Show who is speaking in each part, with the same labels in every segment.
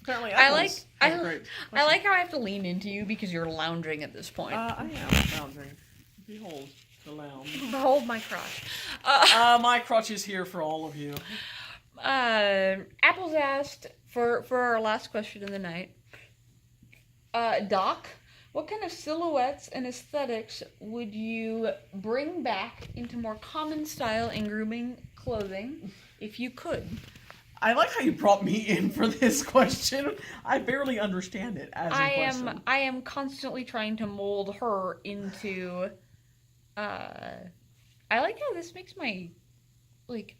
Speaker 1: Apparently,
Speaker 2: I like
Speaker 1: apples have a great
Speaker 2: I
Speaker 1: question.
Speaker 2: like how I have to lean into you because you're lounging at this point.
Speaker 1: I am lounging. Behold the lounge.
Speaker 2: Behold my crotch.
Speaker 1: My crotch is here for all of you.
Speaker 2: Apples asked for our last question of the night. Doc, what kind of silhouettes and aesthetics would you bring back into more common style in grooming clothing if you could?
Speaker 1: I like how you brought me in for this question. I barely understand it as a question.
Speaker 2: I am constantly trying to mold her into. I like how this makes my like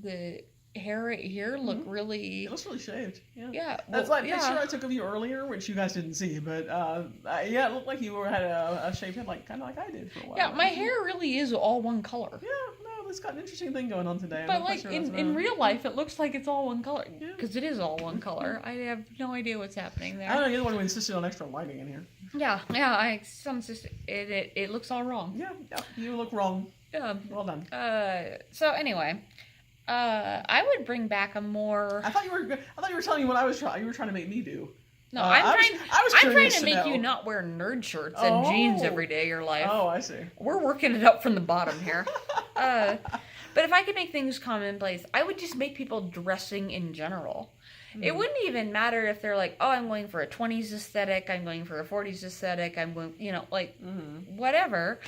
Speaker 2: the hair right here look really.
Speaker 1: It looks really shaved. Yeah.
Speaker 2: Yeah,
Speaker 1: That's
Speaker 2: well,
Speaker 1: like
Speaker 2: yeah.
Speaker 1: picture I took of you earlier, which you guys didn't see, but yeah, it looked like you had a shaved head, like kind of like I did for a while.
Speaker 2: Yeah, my hair really is all one color.
Speaker 1: Yeah, no, it's got an interesting thing going on today. I'm
Speaker 2: But
Speaker 1: not quite
Speaker 2: like
Speaker 1: sure that's
Speaker 2: in
Speaker 1: about-
Speaker 2: real life, it looks like it's all one color
Speaker 1: Yeah.
Speaker 2: because it is all one color. I have no idea what's happening
Speaker 1: I don't know.
Speaker 2: there.
Speaker 1: You're the one who insisted on extra lighting in here.
Speaker 2: Yeah. It looks all wrong.
Speaker 1: Yeah, you look wrong.
Speaker 2: Yeah.
Speaker 1: Well done.
Speaker 2: So anyway, I would bring back a more.
Speaker 1: I thought you were telling me what I was trying. You were trying to make me do.
Speaker 2: No,
Speaker 1: I was
Speaker 2: I'm trying
Speaker 1: curious
Speaker 2: to make
Speaker 1: know.
Speaker 2: you not wear nerd shirts and jeans
Speaker 1: Oh.
Speaker 2: every day of your life.
Speaker 1: Oh, I see.
Speaker 2: We're working it up from the bottom here. But if I could make things commonplace, I would just make people dressing in general. It wouldn't even matter if they're like, oh, I'm going for a 20s aesthetic, I'm going for a 40s aesthetic, I'm going, like, whatever.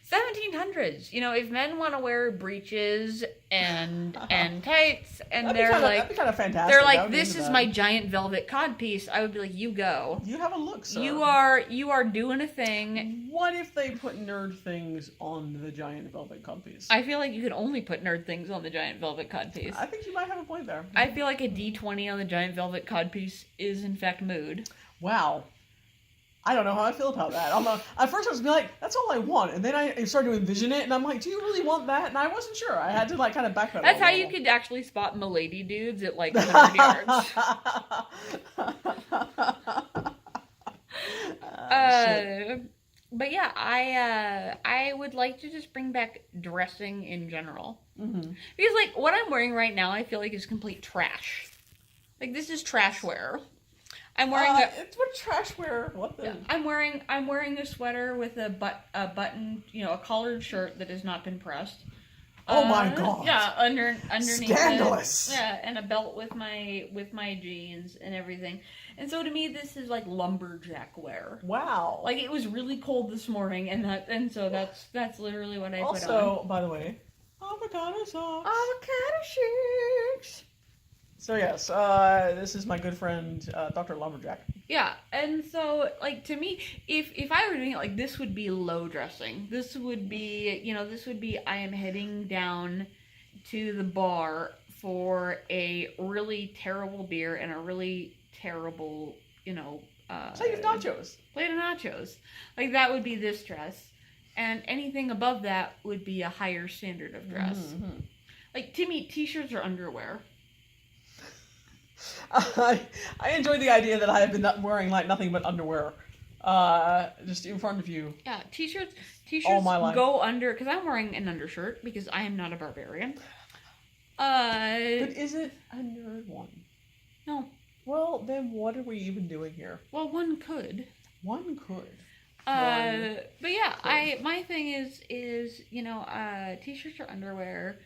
Speaker 2: 1700s. If men want to wear breeches and tights, and
Speaker 1: That'd be
Speaker 2: they're
Speaker 1: kinda,
Speaker 2: like,
Speaker 1: that'd be kind of fantastic.
Speaker 2: they're
Speaker 1: I
Speaker 2: like,
Speaker 1: would be
Speaker 2: this
Speaker 1: into
Speaker 2: is
Speaker 1: that.
Speaker 2: my giant velvet codpiece, I would be like, you go.
Speaker 1: You have a look, sir.
Speaker 2: You are doing a thing.
Speaker 1: What if they put nerd things on the giant velvet codpiece?
Speaker 2: I feel like you could only put nerd things on the giant velvet codpiece.
Speaker 1: I think you might have a point there.
Speaker 2: I feel like a D20 on the giant velvet codpiece is in fact mood.
Speaker 1: Wow. I don't know how I feel about that. At first I was like, that's all I want. And then I started to envision it, and I'm like, do you really want that? And I wasn't sure. I had to kind of backpedal.
Speaker 2: That's how you could actually spot milady dudes at like 100 yards. But yeah, I would like to just bring back dressing in general.
Speaker 1: Mm-hmm.
Speaker 2: Because like what I'm wearing right now, I feel like is complete trash. Like this is trash wear. I'm wearing
Speaker 1: it's what trash wear. What the?
Speaker 2: I'm wearing a sweater with a button, a collared shirt that has not been pressed.
Speaker 1: Oh my god.
Speaker 2: Yeah, underneath
Speaker 1: Scandalous.
Speaker 2: and a belt with my jeans and everything. And so to me this is like lumberjack wear.
Speaker 1: Wow.
Speaker 2: Like it was really cold this morning and so that's literally what I put on.
Speaker 1: Also, by the way, avocado sauce.
Speaker 2: Avocado shakes.
Speaker 1: So yes, this is my good friend Dr. Lumberjack.
Speaker 2: Yeah, and so like to me, if I were doing it, like this would be low dressing. This would be I am heading down to the bar for a really terrible beer and a really terrible,
Speaker 1: Plate of nachos.
Speaker 2: plate of nachos. Like that would be this dress, and anything above that would be a higher standard of dress.
Speaker 1: Mm-hmm.
Speaker 2: Like to me, t-shirts or underwear.
Speaker 1: I enjoy the idea that I have been wearing like nothing but underwear, just in front of you.
Speaker 2: Yeah, t-shirts
Speaker 1: All my life.
Speaker 2: go under because I'm wearing an undershirt because I am not a barbarian.
Speaker 1: But is it a nerd one?
Speaker 2: No.
Speaker 1: Well, then what are we even doing here?
Speaker 2: Well, one could.
Speaker 1: One could.
Speaker 2: But yeah, my thing is t-shirts or underwear.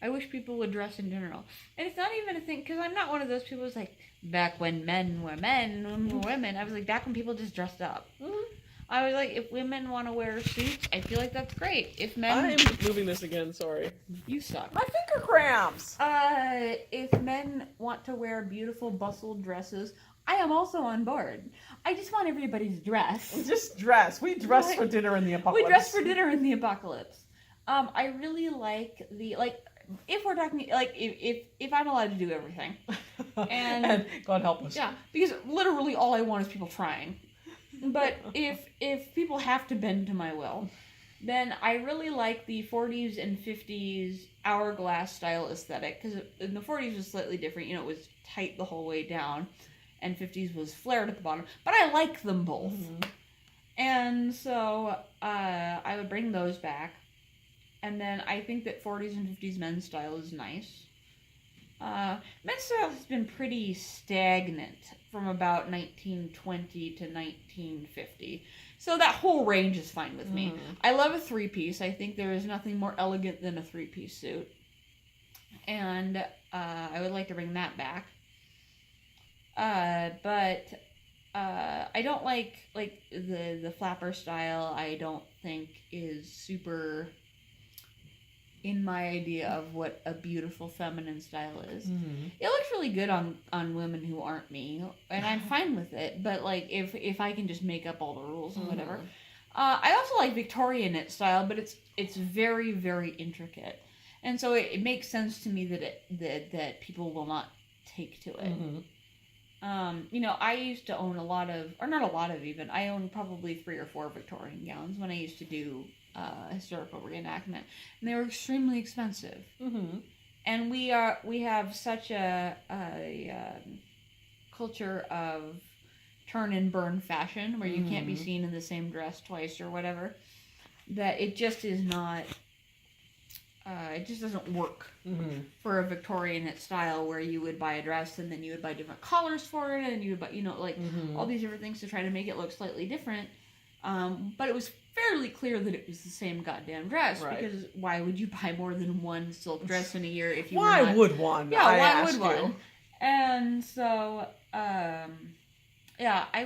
Speaker 2: I wish people would dress in general, and it's not even a thing because I'm not one of those people who's like back when men were men, women were women. I was like back when people just dressed up.
Speaker 1: Mm-hmm.
Speaker 2: I was like, if women want to wear suits, I feel like that's great. If men,
Speaker 1: I am moving this again. Sorry.
Speaker 2: you suck.
Speaker 1: My finger cramps.
Speaker 2: If men want to wear beautiful bustled dresses, I am also on board. I just want everybody to dress.
Speaker 1: Just dress. We dress
Speaker 2: Right.
Speaker 1: for dinner in the apocalypse.
Speaker 2: We dress for dinner in the apocalypse. I really like if we're talking if I'm allowed to do everything,
Speaker 1: and God help us.
Speaker 2: yeah, because literally all I want is people trying. But if people have to bend to my will, then I really like the 40s and 50s hourglass style aesthetic because in the 40s was slightly different. It was tight the whole way down, and 50s was flared at the bottom. But I like them both, and so I would bring those back. And then I think that 40s and 50s men's style is nice. Men's style has been pretty stagnant from about 1920 to 1950. So that whole range is fine with me. I love a three-piece. I think there is nothing more elegant than a three-piece suit. And I would like to bring that back. But I don't like the flapper style. I don't think is super in my idea of what a beautiful feminine style is. It looks really good on women who aren't me, and I'm fine with it. But like if I can just make up all the rules and whatever. I also like Victorian knit style, but it's very, very intricate, and so it makes sense to me that people will not take to it. I used to own I owned probably 3 or 4 Victorian gowns when I used to do historical reenactment, and they were extremely expensive. And we have such a culture of turn and burn fashion where you can't be seen in the same dress twice or whatever, that it just is not. It just doesn't work for a Victorian knit style where you would buy a dress and then you would buy different collars for it and you would buy, all these different things to try to make it look slightly different. But it was fairly clear that it was the same goddamn dress, because why would you buy more than one silk dress in a year if you
Speaker 1: Why would one?
Speaker 2: Yeah, why would one? And so, yeah, I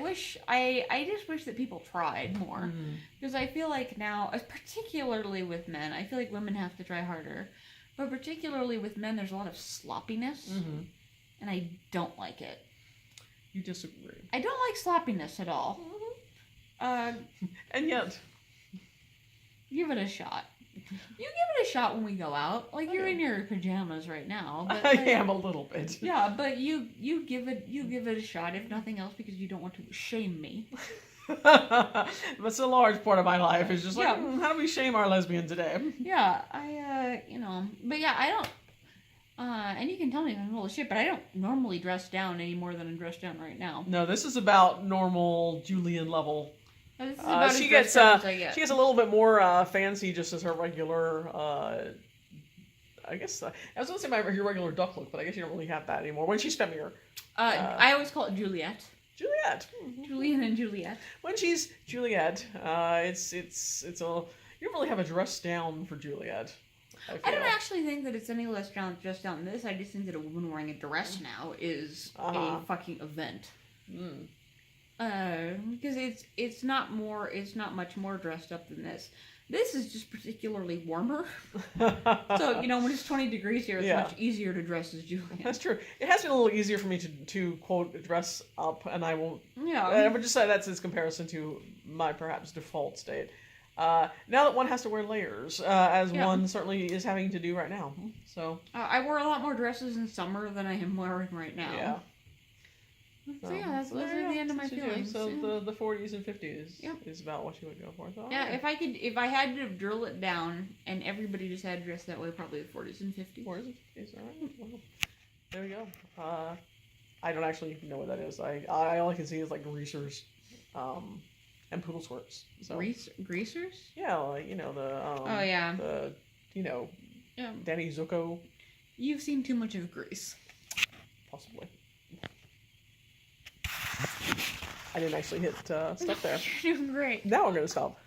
Speaker 2: just wish that people tried more. Because I feel like now, particularly with men, I feel like women have to try harder. But particularly with men, there's a lot of sloppiness. And I don't like it.
Speaker 1: You disagree.
Speaker 2: I don't like sloppiness at all.
Speaker 1: And yet,
Speaker 2: give it a shot. You give it a shot when we go out. Like, you're in your pajamas right now. But,
Speaker 1: I am a little bit.
Speaker 2: Yeah, but you give it a shot, if nothing else, because you don't want to shame me.
Speaker 1: That's a large part of my life. Is just like, how do we shame our lesbian today?
Speaker 2: Yeah, but yeah, I don't. And you can tell me if I'm full of shit, but I don't normally dress down any more than I'm dressed down right now.
Speaker 1: No, this is about normal Julian level.
Speaker 2: This is about
Speaker 1: she
Speaker 2: as as I get.
Speaker 1: She gets a little bit more fancy just as her regular. I guess I was going to say her regular duck look, but I guess you don't really have that anymore. When she's femmier.
Speaker 2: I always call it Juliet.
Speaker 1: Juliet.
Speaker 2: Julian and Juliet.
Speaker 1: When she's Juliet, it's a. You don't really have a dress down for Juliet.
Speaker 2: I don't actually think that it's any less dressed down than this. I just think that a woman wearing a dress now is a fucking event. Because it's not much more dressed up than this. This is just particularly warmer. So, when it's 20 degrees here, it's much easier to dress as Julian.
Speaker 1: That's true. It has been a little easier for me to quote, dress up, and I won't...
Speaker 2: Yeah.
Speaker 1: I would just say that's in comparison to my perhaps default state. Now that one has to wear layers, as one certainly is having to do right now. So
Speaker 2: I wore a lot more dresses in summer than I am wearing right now.
Speaker 1: Yeah.
Speaker 2: So yeah, those are the end of my feelings.
Speaker 1: So the 40s and 50s is about what you would go for. So,
Speaker 2: yeah, if I had to drill it down and everybody just had to dress that way, probably the 40s and 50s.
Speaker 1: 40s and 50s, all right. Well, there we go. I don't actually know what that is. I all I can see is like greasers, and poodle squirts. So
Speaker 2: greasers?
Speaker 1: Yeah, like, the Danny Zuko.
Speaker 2: You've seen too much of Grease.
Speaker 1: Possibly. I didn't actually hit stuff there.
Speaker 2: You're doing great.
Speaker 1: Now I'm going to stop.